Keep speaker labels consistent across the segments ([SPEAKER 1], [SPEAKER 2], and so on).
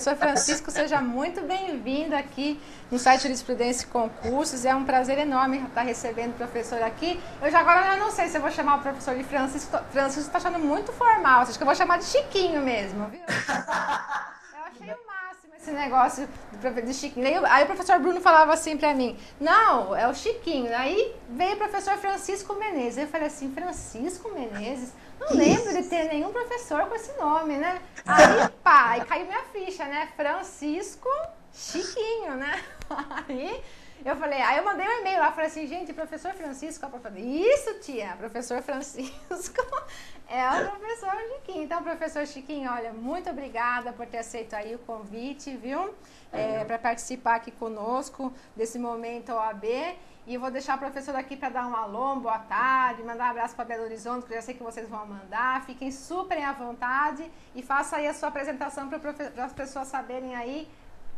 [SPEAKER 1] Professor Francisco, seja muito bem-vindo aqui no site Jurisprudência e Concursos. É um prazer enorme estar recebendo o professor aqui. Agora eu não sei se eu vou chamar o professor de Francisco. Francisco está achando muito formal. Acho que eu vou chamar de Chiquinho mesmo, viu? Eu achei o máximo esse negócio de Chiquinho. Aí o professor Bruno falava assim pra mim, não, é o Chiquinho. Aí veio o professor Francisco Menezes. Eu falei assim, Francisco Menezes? Não lembro de ter nenhum professor com esse nome, né? Aí, pá, aí caiu minha ficha, né? Francisco Chiquinho, né? Aí eu falei, aí eu mandei um e-mail lá, falei assim, gente, professor Francisco, isso, tia, professor Francisco é o professor Chiquinho. Então, professor Chiquinho, olha, muito obrigada por ter aceito aí o convite, viu? Para participar aqui conosco desse momento OAB. E eu vou deixar o professor aqui para dar um alô, boa tarde, mandar um abraço para Belo Horizonte, que eu já sei que vocês vão mandar. Fiquem super à vontade e faça aí a sua apresentação para as pessoas saberem aí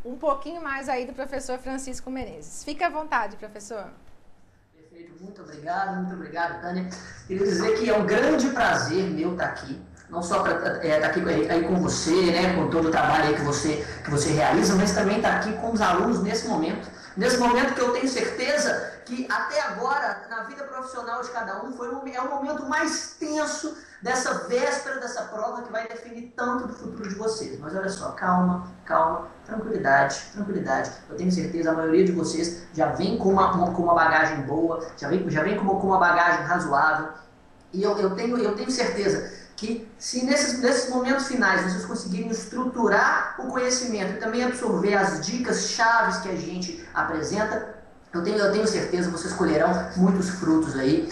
[SPEAKER 1] um pouquinho mais aí do professor Francisco Menezes. Fique à vontade, professor.
[SPEAKER 2] Perfeito, muito obrigado, Tânia. Queria dizer que é um grande prazer meu estar aqui, não só para estar aqui aí com você, né, com todo o trabalho aí que você realiza, mas também estar aqui com os alunos nesse momento que eu tenho certeza que até agora, na vida profissional de cada um, é o momento mais tenso dessa véspera, dessa prova que vai definir tanto do futuro de vocês. Mas olha só, calma, tranquilidade. Eu tenho certeza, a maioria de vocês já vem com uma bagagem boa, já vem com uma bagagem razoável. E eu tenho certeza que se nesses momentos finais vocês conseguirem estruturar o conhecimento e também absorver as dicas chaves que a gente apresenta, eu tenho certeza que vocês colherão muitos frutos aí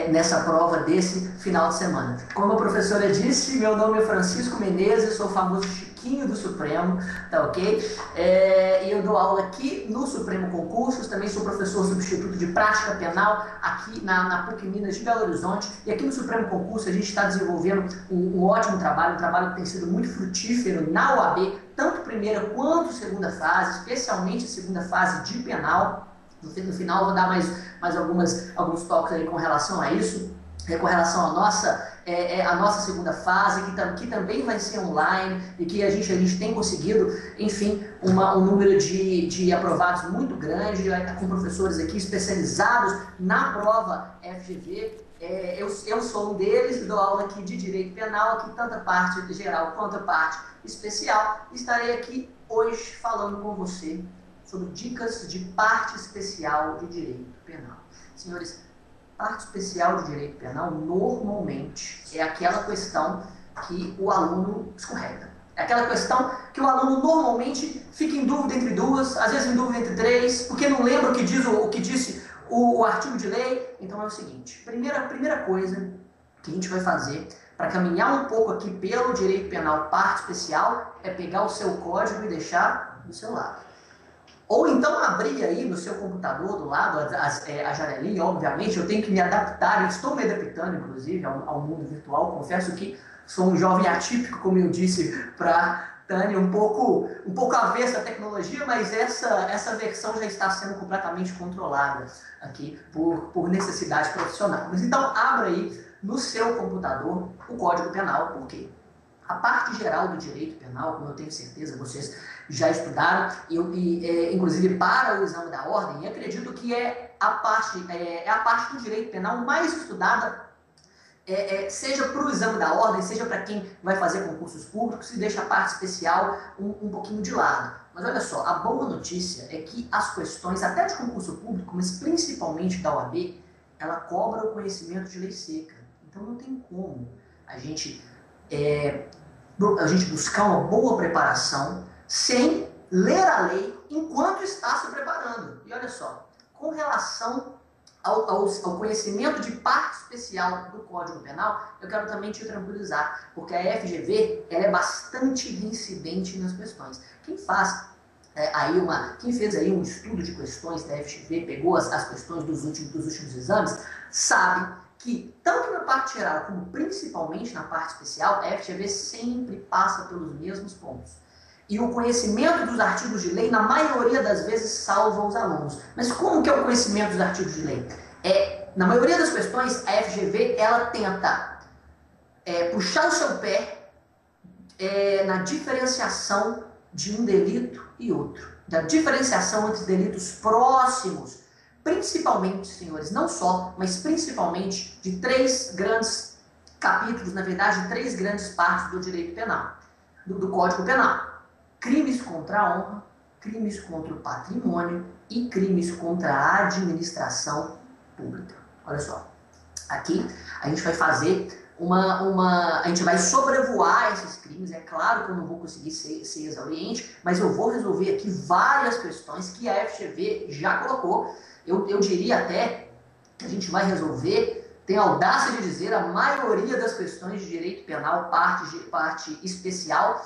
[SPEAKER 2] nessa prova desse final de semana. Como a professora disse, meu nome é Francisco Menezes, sou o famoso Chiquinho do Supremo, tá ok? E eu dou aula aqui no Supremo Concursos, também sou professor substituto de prática penal aqui na PUC Minas de Belo Horizonte. E aqui no Supremo Concurso a gente está desenvolvendo um ótimo trabalho, um trabalho que tem sido muito frutífero na OAB, tanto primeira quanto segunda fase, especialmente a segunda fase de penal. No final eu vou dar mais alguns toques aí com relação a isso, com relação à nossa segunda fase, que também vai ser online e que a gente tem conseguido, enfim, um número de aprovados muito grande, com professores aqui especializados na prova FGV. Eu sou um deles, dou aula aqui de Direito Penal, aqui tanto a parte geral quanto a parte especial. Estarei aqui hoje falando com você sobre dicas de parte especial de direito penal. Senhores, parte especial de direito penal normalmente é aquela questão que o aluno escorrega. É aquela questão que o aluno normalmente fica em dúvida entre duas, às vezes em dúvida entre três, porque não lembra o que disse o artigo de lei. Então é o seguinte, primeira coisa que a gente vai fazer para caminhar um pouco aqui pelo direito penal parte especial é pegar o seu código e deixar do seu lado. Ou então abrir aí no seu computador do lado a janelinha, obviamente, eu tenho que me adaptar, eu estou me adaptando, inclusive, ao mundo virtual. Confesso que sou um jovem atípico, como eu disse para Tânia, um pouco avesso à tecnologia, mas essa versão já está sendo completamente controlada aqui por necessidade profissional. Mas então, abra aí no seu computador o Código Penal, porque a parte geral do direito penal, como eu tenho certeza vocês já estudaram, inclusive para o exame da ordem, e acredito que é a parte do direito penal mais estudada, seja para o exame da ordem, seja para quem vai fazer concursos públicos, e deixa a parte especial um pouquinho de lado. Mas olha só, a boa notícia é que as questões, até de concurso público, mas principalmente da OAB, ela cobra o conhecimento de lei seca. Então não tem como a gente buscar uma boa preparação sem ler a lei enquanto está se preparando. E olha só, com relação ao conhecimento de parte especial do Código Penal, eu quero também te tranquilizar, porque a FGV ela é bastante reincidente nas questões. Quem fez aí um estudo de questões da FGV, pegou as questões dos últimos exames, sabe que, tanto na parte geral como principalmente na parte especial, a FGV sempre passa pelos mesmos pontos. E o conhecimento dos artigos de lei, na maioria das vezes, salva os alunos. Mas como que é o conhecimento dos artigos de lei? Na maioria das questões, a FGV ela tenta puxar o seu pé na diferenciação de um delito e outro, da diferenciação entre delitos próximos, principalmente, senhores, não só, mas principalmente de três grandes capítulos, na verdade, três grandes partes do direito penal, do Código Penal. Crimes contra a honra, crimes contra o patrimônio e crimes contra a administração pública. Olha só, aqui a gente vai fazer a gente vai sobrevoar esses crimes. É claro que eu não vou conseguir ser exauriente, mas eu vou resolver aqui várias questões que a FGV já colocou. Eu diria até que a gente vai resolver, tem a audácia de dizer, a maioria das questões de direito penal, parte especial,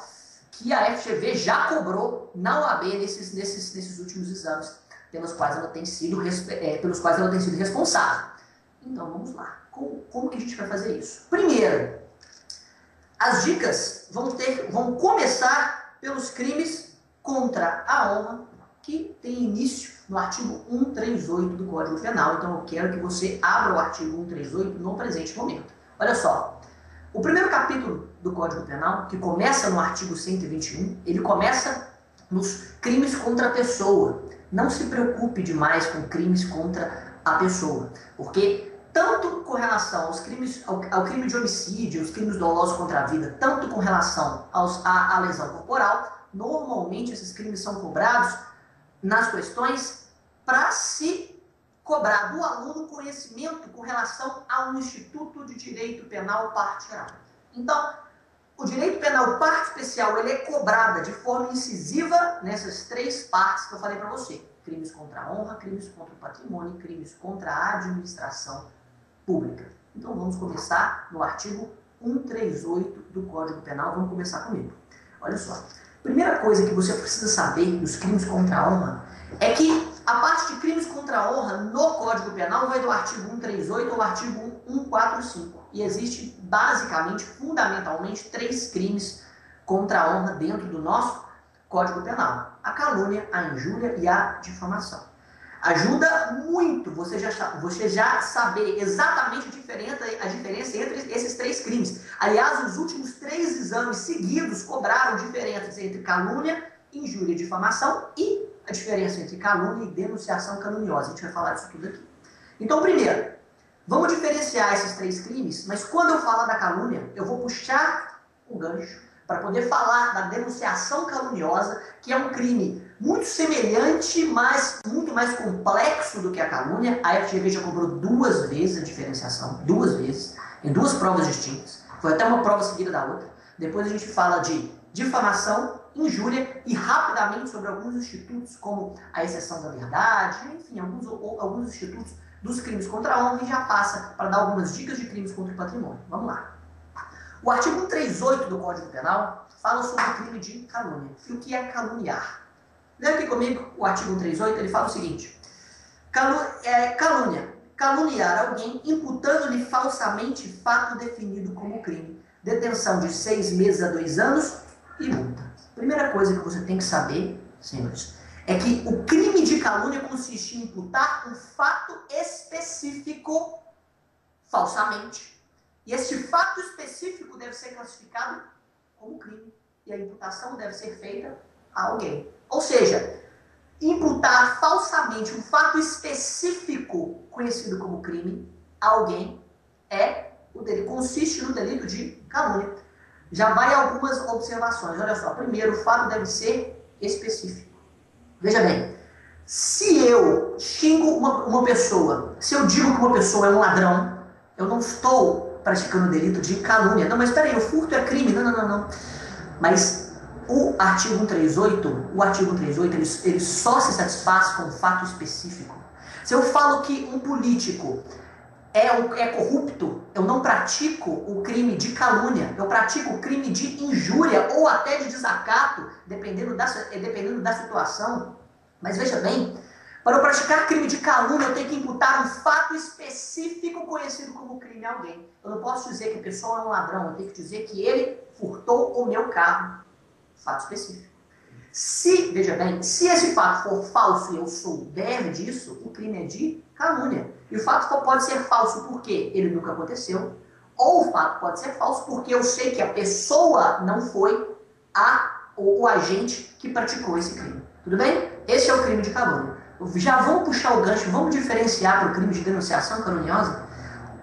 [SPEAKER 2] que a FGV já cobrou na OAB nesses últimos exames, pelos quais ela tem sido responsável. Então vamos lá. Como que a gente vai fazer isso? Primeiro, as dicas vão começar pelos crimes contra a honra, que tem início no artigo 138 do Código Penal. Então eu quero que você abra o artigo 138 no presente momento. Olha só, o primeiro capítulo do Código Penal, que começa no artigo 121, ele começa nos crimes contra a pessoa. Não se preocupe demais com crimes contra a pessoa, porque tanto com relação aos crimes, ao crime de homicídio, os crimes dolosos contra a vida, tanto com relação à lesão corporal, normalmente esses crimes são cobrados nas questões para se cobrar do aluno conhecimento com relação ao Instituto de Direito Penal Parte Geral. Então, o direito penal parte especial, ele é cobrada de forma incisiva nessas três partes que eu falei para você. Crimes contra a honra, crimes contra o patrimônio e crimes contra a administração pública. Então vamos começar no artigo 138 do Código Penal. Vamos começar comigo. Olha só. Primeira coisa que você precisa saber dos crimes contra a honra é que a parte de crimes contra a honra no Código Penal vai do artigo 138 ao artigo 145. E existe basicamente, fundamentalmente, três crimes contra a honra dentro do nosso Código Penal: a calúnia, a injúria e a difamação. Ajuda muito você já saber exatamente a diferença entre esses três crimes. Aliás, os últimos três exames seguidos cobraram diferenças entre calúnia, injúria e difamação e a diferença entre calúnia e denunciação caluniosa. A gente vai falar disso tudo aqui. Então, primeiro, vamos diferenciar esses três crimes, mas quando eu falar da calúnia, eu vou puxar o gancho para poder falar da denunciação caluniosa, que é um crime muito semelhante, mas muito mais complexo do que a calúnia. A FGV já cobrou duas vezes a diferenciação, duas vezes, em duas provas distintas. Foi até uma prova seguida da outra. Depois a gente fala de difamação, injúria e rapidamente sobre alguns institutos, como a exceção da verdade, enfim, alguns institutos dos crimes contra a honra, e já passa para dar algumas dicas de crimes contra o patrimônio. Vamos lá. O artigo 138 do Código Penal fala sobre o crime de calúnia. E o que é caluniar? Lê aqui comigo o artigo 138, ele fala o seguinte: calúnia, caluniar alguém imputando-lhe falsamente fato definido como crime, detenção de 6 meses a 2 anos e multa. Primeira coisa que você tem que saber, senhores, é que o crime de calúnia consiste em imputar um fato específico falsamente. E este fato específico deve ser classificado como crime. E a imputação deve ser feita a alguém. Ou seja, imputar falsamente um fato específico conhecido como crime a alguém consiste no delito de calúnia. Já vai algumas observações. Olha só. Primeiro, o fato deve ser específico. Veja bem, se eu xingo uma pessoa, se eu digo que uma pessoa é um ladrão, eu não estou praticando o delito de calúnia. Não, mas espera aí, o furto é crime. Não. Mas o artigo 138, ele só se satisfaz com um fato específico. Se eu falo que um político é corrupto, eu não pratico o crime de calúnia, eu pratico o crime de injúria ou até de desacato, dependendo da situação. Mas veja bem, para eu praticar crime de calúnia, eu tenho que imputar um fato específico conhecido como crime a alguém. Eu não posso dizer que a pessoa é um ladrão, eu tenho que dizer que ele furtou o meu carro. Fato específico. Veja bem, se esse fato for falso e eu souber disso, o crime é de calúnia. E o fato pode ser falso porque ele nunca aconteceu, ou o fato pode ser falso porque eu sei que a pessoa não foi a o agente que praticou esse crime. Tudo bem? Esse é o crime de calúnia. Já vamos puxar o gancho, vamos diferenciar para o crime de denunciação caluniosa?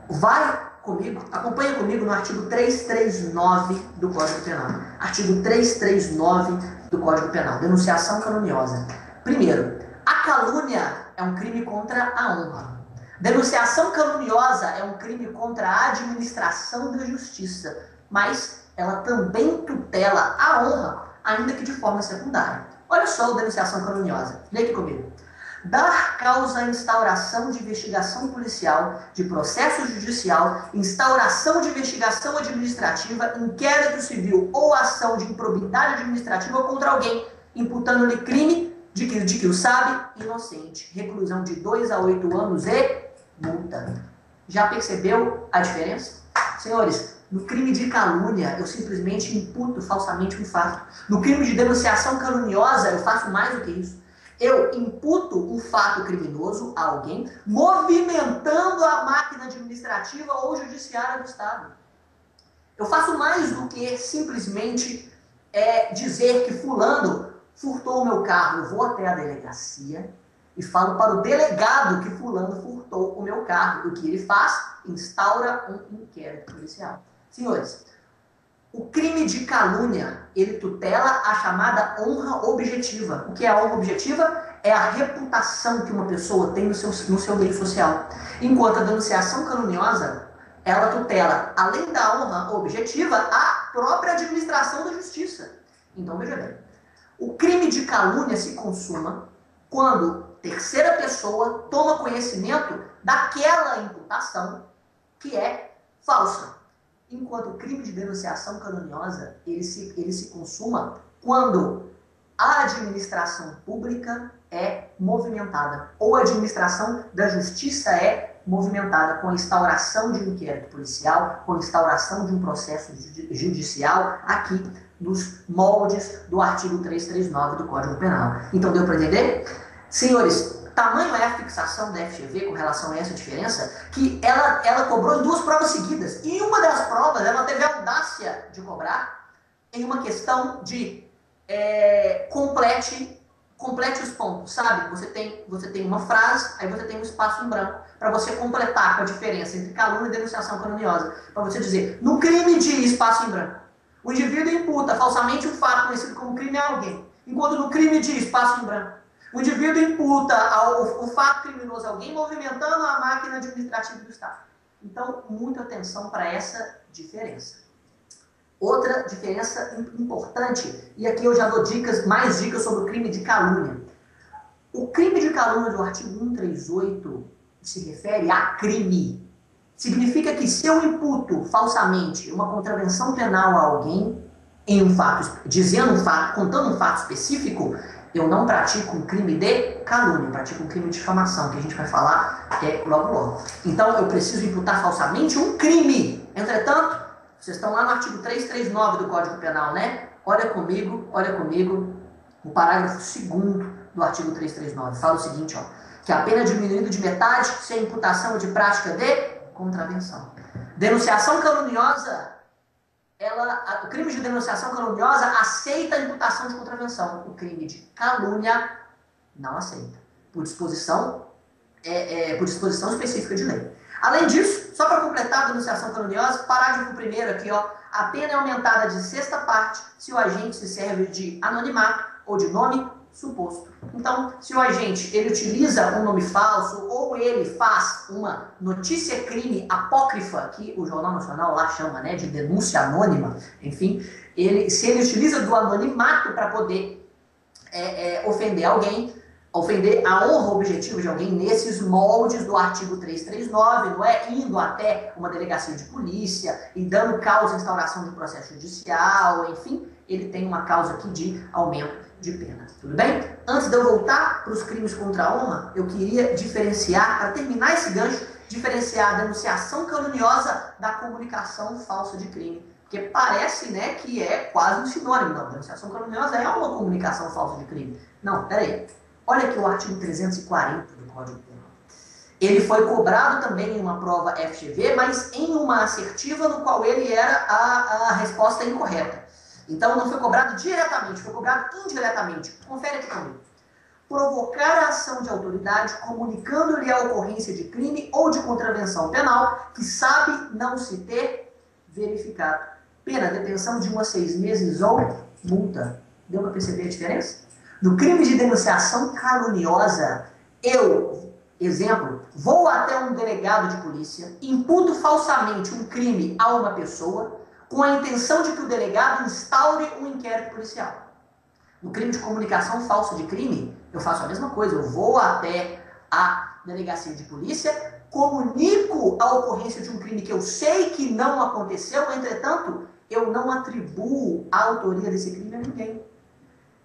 [SPEAKER 2] Vai comigo, acompanha comigo no artigo 339 do Código Penal. Artigo 339 do Código Penal, denunciação caluniosa. Primeiro, a calúnia é um crime contra a honra. Denunciação caluniosa é um crime contra a administração da justiça, mas ela também tutela a honra, ainda que de forma secundária. Olha só a denunciação caluniosa. Leia aqui comigo. Dar causa à instauração de investigação policial, de processo judicial, instauração de investigação administrativa, inquérito civil ou ação de improbidade administrativa contra alguém, imputando-lhe crime de que o sabe inocente. Reclusão de 2 a 8 anos e multa. Já percebeu a diferença? Senhores, no crime de calúnia, eu simplesmente imputo falsamente um fato. No crime de denunciação caluniosa, eu faço mais do que isso. Eu imputo um fato criminoso a alguém, movimentando a máquina administrativa ou judiciária do Estado. Eu faço mais do que simplesmente dizer que fulano furtou o meu carro. Eu vou até a delegacia e falo para o delegado que fulano furtou o meu carro. O que ele faz? Instaura um inquérito policial. Senhores, o crime de calúnia, ele tutela a chamada honra objetiva. O que é a honra objetiva? É a reputação que uma pessoa tem no seu meio social. Enquanto a denunciação caluniosa, ela tutela, além da honra objetiva, a própria administração da justiça. Então, veja bem, o crime de calúnia se consuma quando terceira pessoa toma conhecimento daquela imputação que é falsa. Enquanto o crime de denunciação caluniosa, ele se consuma quando a administração pública é movimentada, ou a administração da justiça é movimentada com a instauração de um inquérito policial, com a instauração de um processo judicial, aqui nos moldes do artigo 339 do Código Penal. Então, deu para entender? Senhores, tamanho é a fixação da FGV com relação a essa diferença, que ela cobrou em 2 provas seguidas. E uma das provas, ela teve a audácia de cobrar em uma questão de complete os pontos, sabe? Você tem uma frase, aí você tem um espaço em branco, para você completar com a diferença entre calúnia e denunciação caluniosa. Para você dizer, no crime de espaço em branco, o indivíduo imputa falsamente um fato conhecido como crime a alguém, enquanto no crime de espaço em branco, o indivíduo imputa o fato criminoso a alguém, movimentando a máquina administrativa do Estado. Então, muita atenção para essa diferença. Outra diferença importante, e aqui eu já dou mais dicas sobre o crime de calúnia. O crime de calúnia do artigo 138 se refere a crime. Significa que se eu imputo falsamente uma contravenção penal a alguém, em um fato, contando um fato específico, eu não pratico um crime de calúnia, pratico um crime de difamação, que a gente vai falar logo. Então, eu preciso imputar falsamente um crime. Entretanto, vocês estão lá no artigo 339 do Código Penal, né? Olha comigo, o parágrafo 2º do artigo 339. Fala o seguinte, ó, que a pena é diminuída de metade se a imputação é de prática de contravenção. Denunciação caluniosa, o crime de denunciação caluniosa aceita a imputação de contravenção. O crime de calúnia não aceita, por disposição específica de lei. Além disso, só para completar a denunciação caluniosa, parágrafo 1º aqui, ó, a pena é aumentada de 6ª parte se o agente se serve de anonimato ou de nome suposto. Então, se o agente ele utiliza um nome falso ou ele faz uma notícia-crime apócrifa, que o Jornal Nacional lá chama, né, de denúncia anônima, enfim, se ele utiliza do anonimato para poder ofender alguém, ofender a honra objetiva de alguém nesses moldes do artigo 339, não é? Indo até uma delegacia de polícia e dando causa à instauração de um processo judicial, enfim, ele tem uma causa aqui de aumento de pena. Tudo bem? Antes de eu voltar para os crimes contra a honra, eu queria diferenciar, para terminar esse gancho, diferenciar a denunciação caluniosa da comunicação falsa de crime. Porque parece, né, que é quase um sinônimo. Não, denunciação caluniosa é uma comunicação falsa de crime. Não, peraí. Olha aqui o artigo 340 do Código Penal. Ele foi cobrado também em uma prova FGV, mas em uma assertiva no qual ele era a resposta incorreta. Então não foi cobrado diretamente, foi cobrado indiretamente. Confere aqui comigo. Provocar a ação de autoridade comunicando-lhe a ocorrência de crime ou de contravenção penal que sabe não se ter verificado. Pena, detenção de 1 a 6 meses ou multa. Deu para perceber a diferença? No crime de denunciação caluniosa, exemplo, vou até um delegado de polícia, imputo falsamente um crime a uma pessoa com a intenção de que o delegado instaure um inquérito policial. No crime de comunicação falsa de crime, eu faço a mesma coisa. Eu vou até a delegacia de polícia, comunico a ocorrência de um crime que eu sei que não aconteceu, entretanto, eu não atribuo a autoria desse crime a ninguém.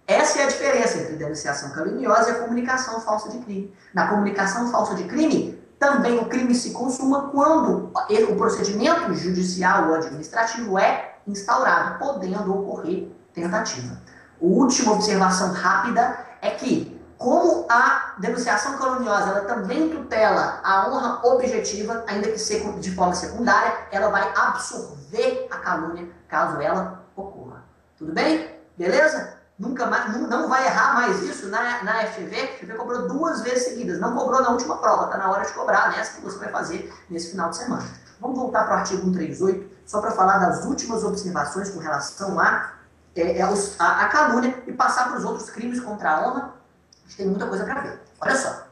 [SPEAKER 2] Essa é a diferença entre denunciação caluniosa e a comunicação falsa de crime. Na comunicação falsa de crime, também o crime se consuma quando o procedimento judicial ou administrativo é instaurado, podendo ocorrer tentativa. A última observação rápida é que, como a denunciação caluniosa ela também tutela a honra objetiva, ainda que de forma secundária, ela vai absorver a calúnia caso ela ocorra. Tudo bem? Beleza? Nunca mais, não vai errar mais isso na FGV. A FGV cobrou 2 vezes seguidas, não cobrou na última prova, está na hora de cobrar nessa que você vai fazer nesse final de semana. Vamos voltar para o artigo 138, só para falar das últimas observações com relação a calúnia e passar para os outros crimes contra a honra. A gente tem muita coisa para ver. Olha só.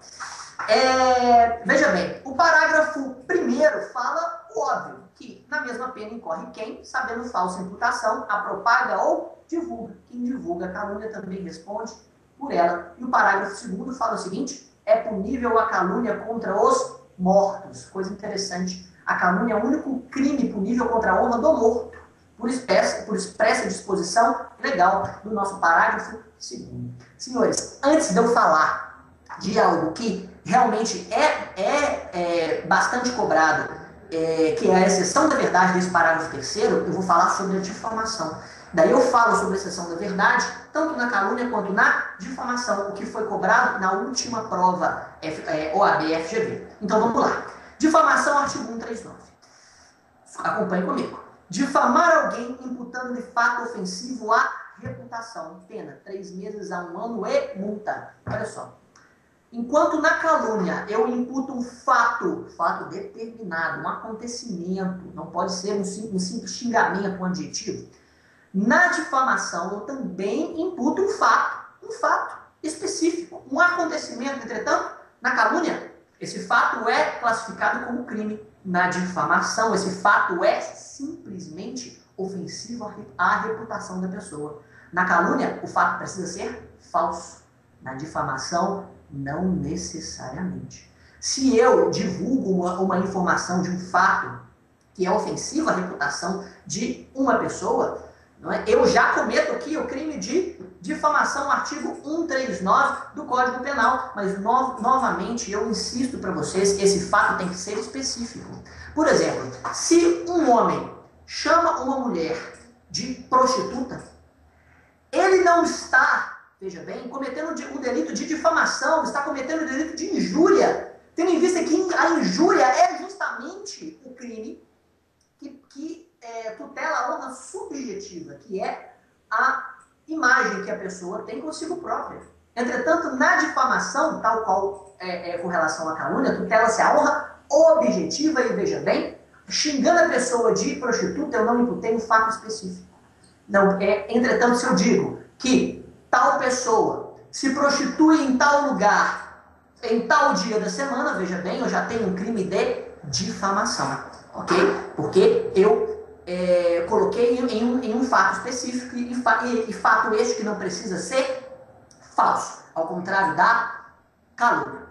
[SPEAKER 2] Veja bem, o parágrafo 1º fala o óbvio, que na mesma pena incorre quem, sabendo falsa imputação, a propaga ou divulga. Quem divulga a calúnia também responde por ela. E o parágrafo 2º fala o seguinte: é punível a calúnia contra os mortos. Coisa interessante. A calúnia é o único crime punível contra a honra do morto, por expressa disposição legal do nosso parágrafo 2º. Senhores, antes de eu falar de algo que realmente é bastante cobrado, que é a exceção da verdade desse parágrafo 3º, eu vou falar sobre a difamação. Daí eu falo sobre a exceção da verdade, tanto na calúnia quanto na difamação, o que foi cobrado na última prova OAB-FGV. Então vamos lá. Difamação, artigo 139. Acompanhe comigo. Difamar alguém imputando-lhe fato ofensivo à reputação. Pena, 3 meses a 1 ano e multa. Olha só. Enquanto na calúnia eu imputo um fato determinado, um acontecimento, não pode ser um simples xingamento, um adjetivo. Na difamação eu também imputo um fato específico, um acontecimento. Entretanto, na calúnia, esse fato é classificado como crime. Na difamação, esse fato é simplesmente ofensivo à reputação da pessoa. Na calúnia, o fato precisa ser falso. Na difamação, não necessariamente. Se eu divulgo uma informação de um fato que é ofensivo à reputação de uma pessoa, não é? Eu já cometo aqui o crime de difamação, artigo 139 do Código Penal, mas novamente eu insisto para vocês, esse fato tem que ser específico. Por exemplo, se um homem chama uma mulher de prostituta, ele não está, veja bem, cometendo um delito de difamação, está cometendo um delito de injúria, tendo em vista que a injúria é justamente o crime que tutela a honra subjetiva, que é a imagem que a pessoa tem consigo própria. Entretanto, na difamação, tal qual com relação à calúnia, tutela-se a honra objetiva, e veja bem, xingando a pessoa de prostituta, eu não imputei um fato específico. Não, entretanto, se eu digo que tal pessoa se prostitui em tal lugar, em tal dia da semana, veja bem, eu já tenho um crime de difamação, ok? Porque eu coloquei em um fato específico e fato este que não precisa ser falso, ao contrário da calúnia.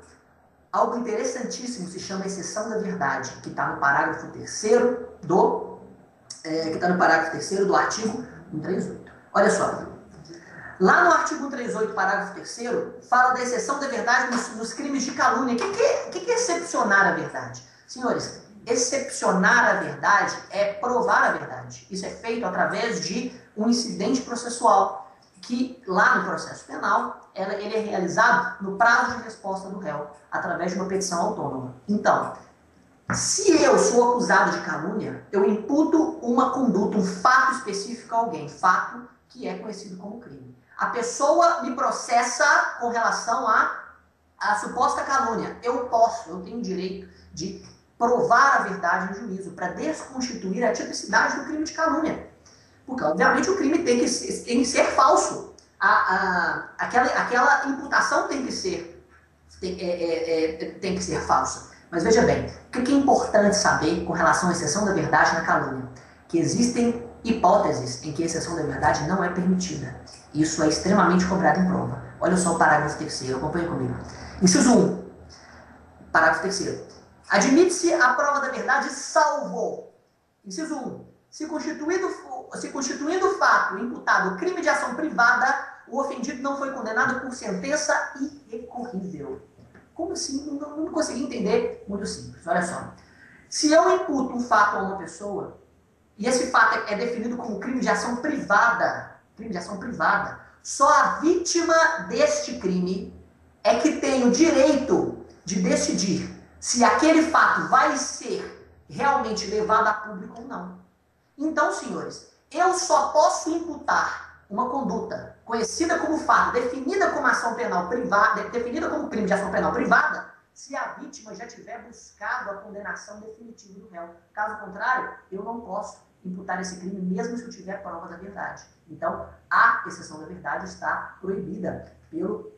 [SPEAKER 2] Algo interessantíssimo se chama exceção da verdade, que está no parágrafo 3º do artigo 138. Olha só, lá no artigo 138, parágrafo 3º, fala da exceção da verdade nos crimes de calúnia. O que é excepcionar a verdade? Senhores, excepcionar a verdade é provar a verdade. Isso é feito através de um incidente processual, que lá no processo penal, ele é realizado no prazo de resposta do réu, através de uma petição autônoma. Então, Se eu sou acusado de calúnia, eu imputo uma conduta, um fato específico a alguém, fato que é conhecido como crime. A pessoa me processa com relação à suposta calúnia. Eu tenho direito de provar a verdade no juízo, para desconstituir a tipicidade do crime de calúnia. Porque, obviamente, o crime tem que ser falso. Aquela imputação tem que ser falsa. Mas veja bem, o que é importante saber com relação à exceção da verdade na calúnia? Que existem hipóteses em que a exceção da verdade não é permitida. Isso é extremamente cobrado em prova. Olha só o parágrafo 3º, acompanhe comigo. Inciso 1, parágrafo 3º. Admite-se a prova da verdade salvo. Inciso 1. Se constituindo o fato imputado crime de ação privada, o ofendido não foi condenado por sentença irrecorrível. Como assim? Não consegui entender. Muito simples. Olha só. Se eu imputo um fato a uma pessoa, e esse fato é definido como crime de ação privada, só a vítima deste crime é que tem o direito de decidir se aquele fato vai ser realmente levado a público ou não. Então, senhores, eu só posso imputar uma conduta conhecida como fato, definida como ação penal privada, definida como crime de ação penal privada, se a vítima já tiver buscado a condenação definitiva do réu. Caso contrário, eu não posso imputar esse crime, mesmo se eu tiver prova da verdade. Então, a exceção da verdade está proibida pelo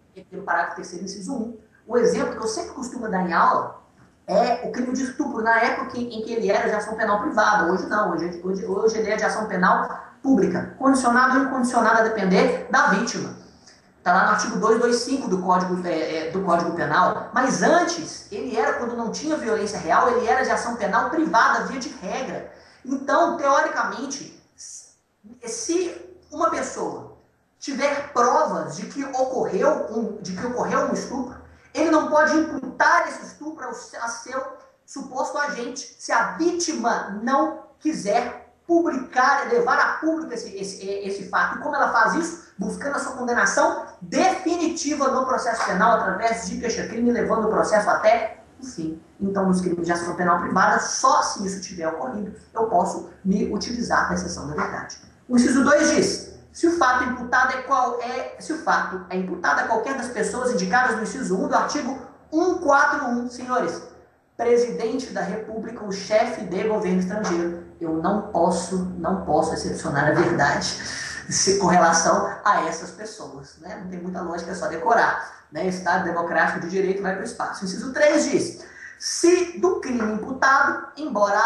[SPEAKER 2] parágrafo 3º, inciso 1. O exemplo que eu sempre costumo dar em aula é o crime de estupro, na época em que ele era de ação penal privada. Hoje não, hoje ele é de ação penal pública, condicionado ou incondicionado a depender da vítima. Está lá no artigo 225 do Código Penal. Mas antes, ele era, quando não tinha violência real, ele era de ação penal privada, via de regra. Então, teoricamente, se uma pessoa tiver provas de que ocorreu um estupro, ele não pode imputar esse estupro a seu suposto agente, se a vítima não quiser publicar, levar a público esse fato. E como ela faz isso? Buscando a sua condenação definitiva no processo penal, através de queixa-crime, levando o processo até o fim. Então, nos crimes de ação penal privada, só se isso tiver ocorrido, eu posso me utilizar da exceção da verdade. O inciso 2 diz: se o fato é imputado a qualquer das pessoas indicadas no inciso 1 do artigo 141, senhores, presidente da República, o chefe de governo estrangeiro, eu não posso excepcionar a verdade com relação a essas pessoas. Né? Não tem muita lógica, é só decorar. Né? Estado democrático de direito vai para o espaço. O inciso 3 diz: se do crime imputado, embora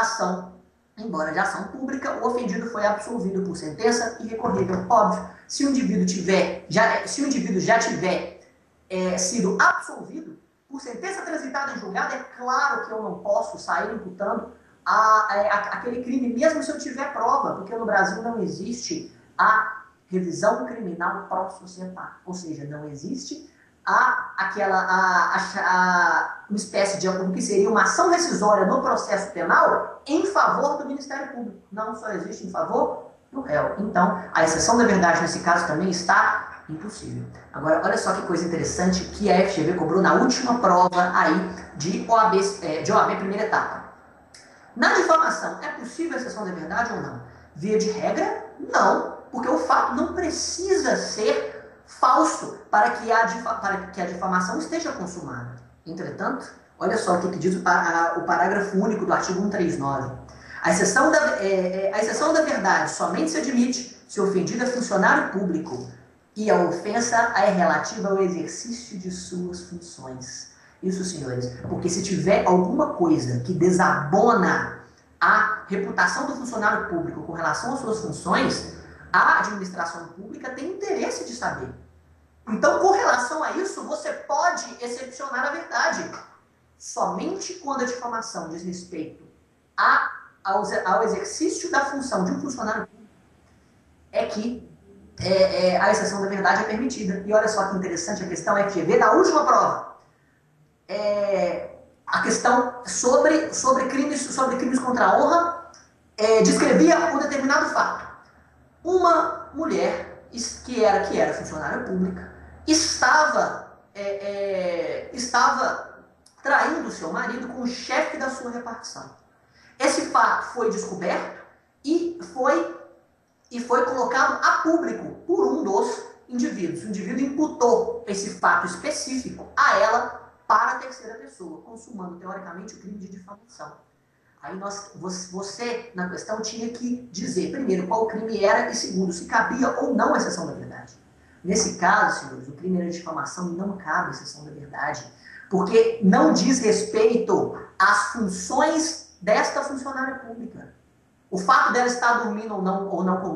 [SPEAKER 2] de ação pública, o ofendido foi absolvido por sentença irrecorrível. Óbvio, se o indivíduo já tiver sido absolvido por sentença transitada em julgado, é claro que eu não posso sair imputando aquele crime, mesmo se eu tiver prova, porque no Brasil não existe a revisão criminal pro societate, ou seja, não existe uma espécie de o que seria uma ação rescisória no processo penal em favor do Ministério Público. Não, só existe em favor do réu. Então, a exceção da verdade nesse caso também está impossível. Agora, olha só que coisa interessante que a FGV cobrou na última prova aí de OAB primeira etapa. Na difamação, é possível a exceção da verdade ou não? Via de regra, não, porque o fato não precisa ser falso para que a difamação esteja consumada. Entretanto, olha só o que diz o parágrafo único do artigo 139. A exceção da verdade somente se admite se o ofendido é funcionário público e a ofensa é relativa ao exercício de suas funções. Isso, senhores, porque se tiver alguma coisa que desabona a reputação do funcionário público com relação às suas funções, a administração pública tem interesse de saber. Então, com relação a isso, você pode excepcionar a verdade. Somente quando a difamação diz respeito ao exercício da função de um funcionário público é que a exceção da verdade é permitida. E olha só que interessante a questão FGV da última prova. A questão sobre crimes contra a honra descrevia um determinado fato. Uma mulher que era funcionária pública estava traindo seu marido com o chefe da sua repartição. Esse fato foi descoberto e foi colocado a público por um dos indivíduos. O indivíduo imputou esse fato específico a ela para a terceira pessoa, consumando, teoricamente, o crime de difamação. Aí você, na questão, tinha que dizer, primeiro, qual o crime era e, segundo, se cabia ou não a exceção da verdade. Nesse caso, senhores, o crime era de difamação e não cabe a exceção da verdade, porque não diz respeito às funções desta funcionária pública. O fato dela estar dormindo ou não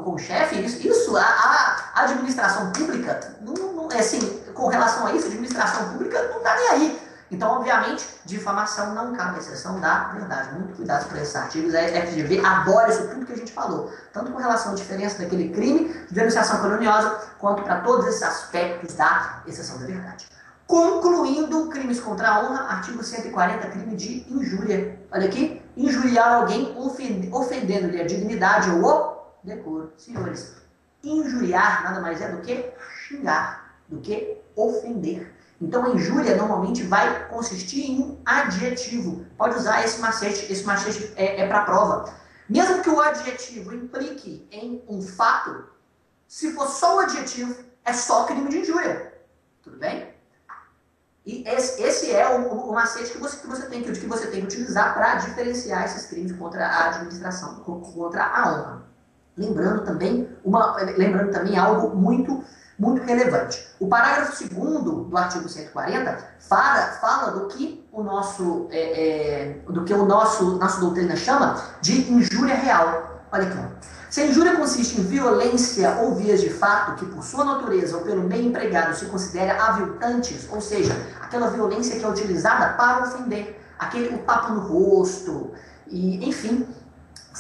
[SPEAKER 2] com o chefe, a administração pública, assim, com relação a isso, a administração pública não está nem aí. Então, obviamente, difamação não cabe a exceção da verdade. Muito cuidado com esses artigos. A FGV adora isso tudo que a gente falou. Tanto com relação à diferença daquele crime de denunciação caluniosa, quanto para todos esses aspectos da exceção da verdade. Concluindo, crimes contra a honra, artigo 140, crime de injúria. Olha aqui, injuriar alguém ofendendo-lhe a dignidade ou o decoro. Senhores, injuriar nada mais é do que xingar, do que ofender. Então, a injúria normalmente vai consistir em um adjetivo. Pode usar esse macete é para prova. Mesmo que o adjetivo implique em um fato, se for só o adjetivo, é só crime de injúria. Tudo bem? E esse é o macete que você tem que utilizar para diferenciar esses crimes contra a administração, contra a honra. Lembrando também algo muito relevante. O parágrafo 2º do artigo 140 fala do que nossa doutrina chama de injúria real. Olha aqui. Se a injúria consiste em violência ou vias de fato que, por sua natureza ou pelo meio empregado, se considera aviltantes, ou seja, aquela violência que é utilizada para ofender, o tapa no rosto, e, enfim,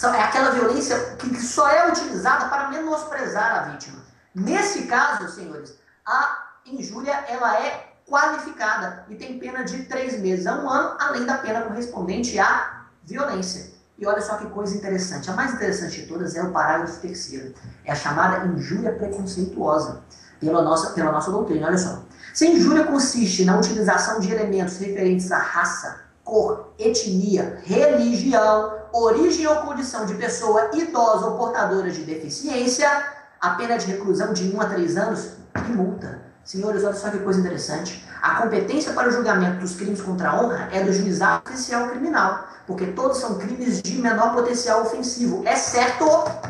[SPEAKER 2] é aquela violência que só é utilizada para menosprezar a vítima. Nesse caso, senhores, a injúria ela é qualificada e tem pena de 3 meses a 1 ano, além da pena correspondente à violência. E olha só que coisa interessante. A mais interessante de todas é o parágrafo 3º. É a chamada injúria preconceituosa pela nossa doutrina. Olha só. Se a injúria consiste na utilização de elementos referentes à raça, cor, etnia, religião, origem ou condição de pessoa idosa ou portadora de deficiência, a pena de reclusão de 1 a 3 anos e multa. Senhores, olha só que coisa interessante. A competência para o julgamento dos crimes contra a honra é do juizado especial criminal, porque todos são crimes de menor potencial ofensivo, exceto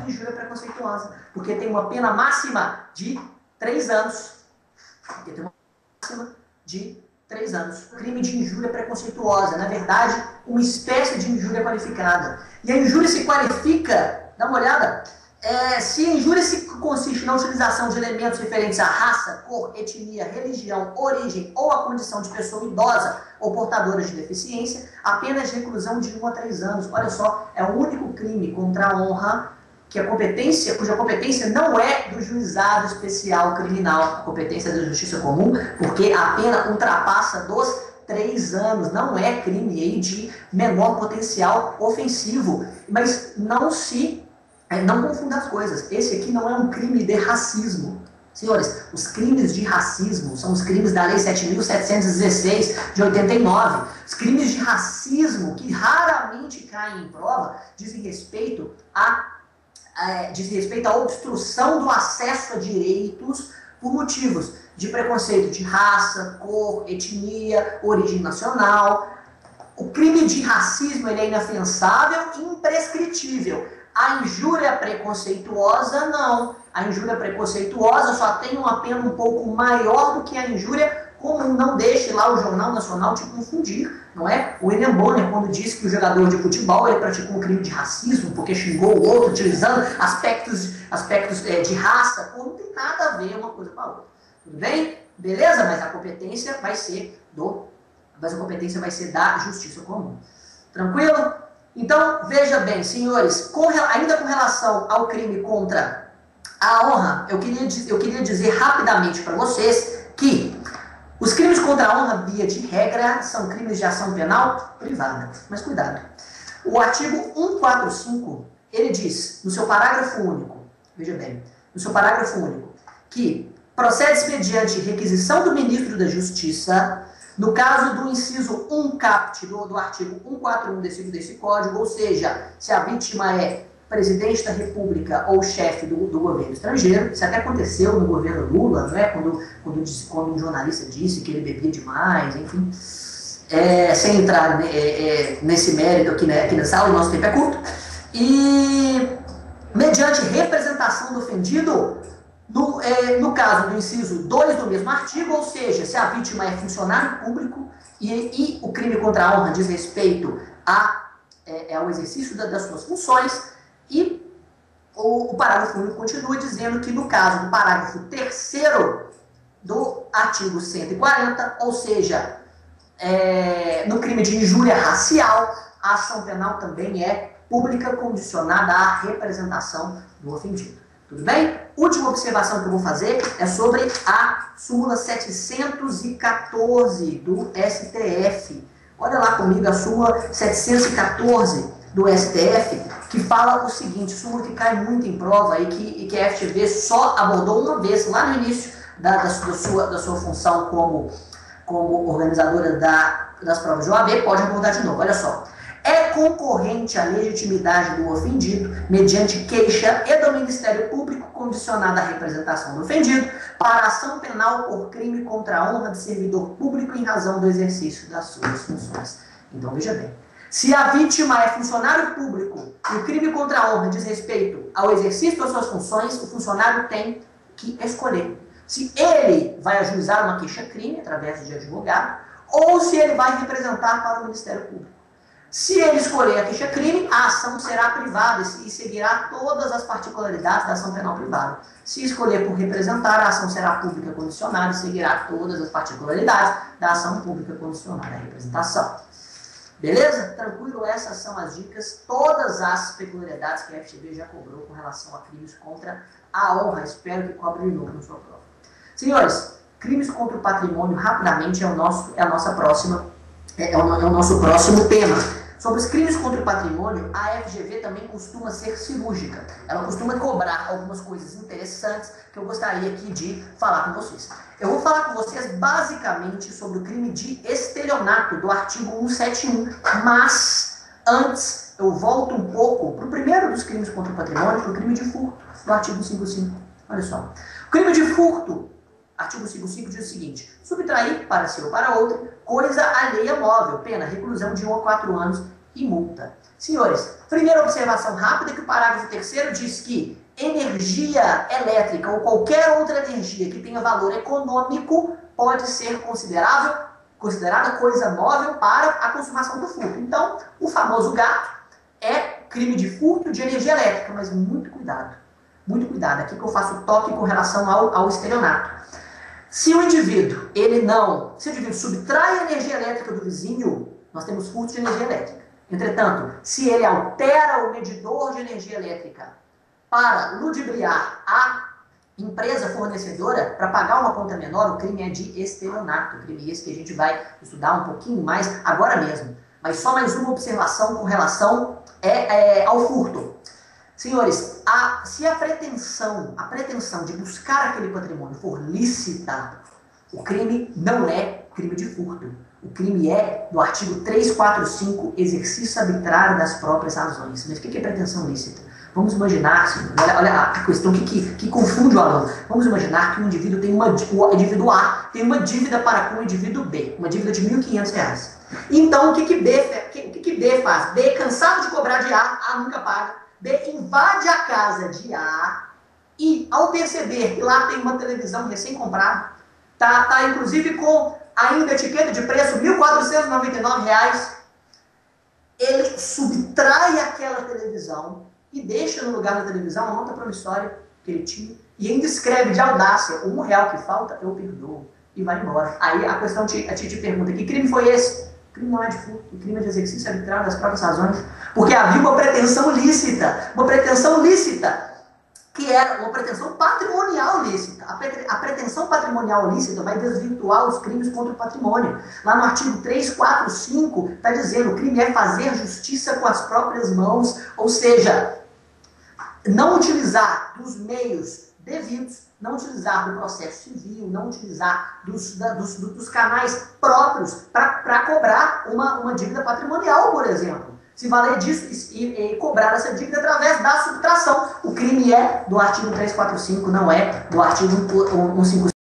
[SPEAKER 2] injúria preconceituosa, porque tem uma pena máxima de 3 anos. Porque tem uma máxima de 3 anos. Crime de injúria preconceituosa, na verdade, uma espécie de injúria qualificada. E a injúria se qualifica, dá uma olhada, se a injúria consiste na utilização de elementos referentes à raça, cor, etnia, religião, origem ou a condição de pessoa idosa ou portadora de deficiência, a pena de reclusão de 1 a 3 anos. Olha só, é o único crime contra a honra cuja competência não é do juizado especial criminal, a competência é da justiça comum, porque a pena ultrapassa dos 3 anos, não é crime aí de menor potencial ofensivo, mas não confunda as coisas. Esse aqui não é um crime de racismo. Senhores, os crimes de racismo são os crimes da Lei 7.716 de 89. Os crimes de racismo, que raramente caem em prova, dizem respeito à obstrução do acesso a direitos por motivos de preconceito de raça, cor, etnia, origem nacional. O crime de racismo ele é inafiançável e imprescritível. A injúria preconceituosa, não. A injúria preconceituosa só tem uma pena um pouco maior do que a injúria comum. Não deixe lá o Jornal Nacional te confundir, não é? O William Bonner, quando disse que o jogador de futebol ele praticou um crime de racismo porque xingou o outro utilizando aspectos de raça, não tem nada a ver uma coisa com a outra. Tudo bem? Beleza? Mas a competência vai ser da justiça comum. Tranquilo? Então, veja bem, senhores, ainda com relação ao crime contra a honra, eu queria dizer rapidamente para vocês que os crimes contra a honra, via de regra, são crimes de ação penal privada. Mas cuidado. O artigo 145, ele diz, no seu parágrafo único, veja bem, no seu parágrafo único, que procede-se mediante requisição do ministro da Justiça No caso do inciso 1 caput do artigo 141 desse código, ou seja, se a vítima é presidente da República ou chefe do governo estrangeiro, isso até aconteceu no governo Lula, né, quando um jornalista disse que ele bebia demais, enfim, sem entrar nesse mérito aqui nessa aula, o nosso tempo é curto, e mediante representação do ofendido, no caso do inciso 2 do mesmo artigo, ou seja, se a vítima é funcionário público e o crime contra a honra diz respeito ao exercício das suas funções, e o parágrafo único continua dizendo que no caso do parágrafo 3º do artigo 140, ou seja, no crime de injúria racial, a ação penal também é pública condicionada à representação do ofendido. Tudo bem? Última observação que eu vou fazer é sobre a súmula 714 do STF. Olha lá comigo a súmula 714 do STF, que fala o seguinte, súmula que cai muito em prova e que a FGV só abordou uma vez, lá no início da sua função como organizadora das provas de OAB, pode abordar de novo. Olha só. É concorrente à legitimidade do ofendido, mediante queixa e do Ministério Público condicionada à representação do ofendido, para ação penal por crime contra a honra de servidor público em razão do exercício das suas funções. Então, veja bem. Se a vítima é funcionário público e o crime contra a honra diz respeito ao exercício das suas funções, o funcionário tem que escolher se ele vai ajuizar uma queixa-crime através de advogado ou se ele vai representar para o Ministério Público. Se ele escolher a queixa-crime, a ação será privada e seguirá todas as particularidades da ação penal privada. Se escolher por representar, a ação será pública condicionada e seguirá todas as particularidades da ação pública condicionada à representação. Beleza? Tranquilo? Essas são as dicas, todas as peculiaridades que a FGV já cobrou com relação a crimes contra a honra. Espero que cobre de novo na sua prova. Senhores, crimes contra o patrimônio, rapidamente, é o nosso próximo tema. Sobre os crimes contra o patrimônio, a FGV também costuma ser cirúrgica. Ela costuma cobrar algumas coisas interessantes que eu gostaria aqui de falar com vocês. Eu vou falar com vocês basicamente sobre o crime de estelionato do artigo 171, mas antes eu volto um pouco para o primeiro dos crimes contra o patrimônio, para o crime de furto, do artigo 55. Olha só. O crime de furto, artigo 55 diz o seguinte: subtrair para si ou para outro coisa alheia móvel, pena, reclusão de 1 a 4 anos e multa. Senhores, primeira observação rápida é que o parágrafo 3º diz que energia elétrica ou qualquer outra energia que tenha valor econômico pode ser considerada coisa móvel para a consumação do furto. Então, o famoso gato é crime de furto de energia elétrica, mas muito cuidado. Muito cuidado, aqui que eu faço toque com relação ao estelionato. Se o indivíduo, se o indivíduo subtrai a energia elétrica do vizinho, nós temos furto de energia elétrica. Entretanto, se ele altera o medidor de energia elétrica para ludibriar a empresa fornecedora para pagar uma conta menor, o crime é de estelionato. O crime é esse que a gente vai estudar um pouquinho mais agora mesmo. Mas só mais uma observação com relação ao furto. Senhores, se a pretensão de buscar aquele patrimônio for lícita, o crime não é crime de furto. O crime é do artigo 345, exercício arbitrário das próprias razões. Mas o que é pretensão lícita? Vamos imaginar, olha a questão que confunde o aluno. Vamos imaginar que o indivíduo o indivíduo A tem uma dívida para com o indivíduo B, uma dívida de R$ 1.500. Então, o que B faz? B, cansado de cobrar de A nunca paga. B invade a casa de A e, ao perceber que lá tem uma televisão recém-comprada, tá inclusive com ainda etiqueta de preço R$ 1.499, ele subtrai aquela televisão e deixa no lugar da televisão uma nota promissória que ele tinha e ainda escreve de audácia: o R$1 que falta eu perdoo, e vai embora. Aí a questão a ti te pergunta: que crime foi esse? O crime não é de furto, o crime é de exercício arbitrário das próprias razões, porque havia uma pretensão lícita, que era uma pretensão patrimonial lícita. A pretensão patrimonial lícita vai desvirtuar os crimes contra o patrimônio. Lá no artigo 345 está dizendo: o crime é fazer justiça com as próprias mãos, ou seja, não utilizar dos meios devidos não utilizar do processo civil, não utilizar dos canais próprios para cobrar uma dívida patrimonial, por exemplo. Se valer disso e cobrar essa dívida através da subtração. O crime é do artigo 345, não é do artigo 155.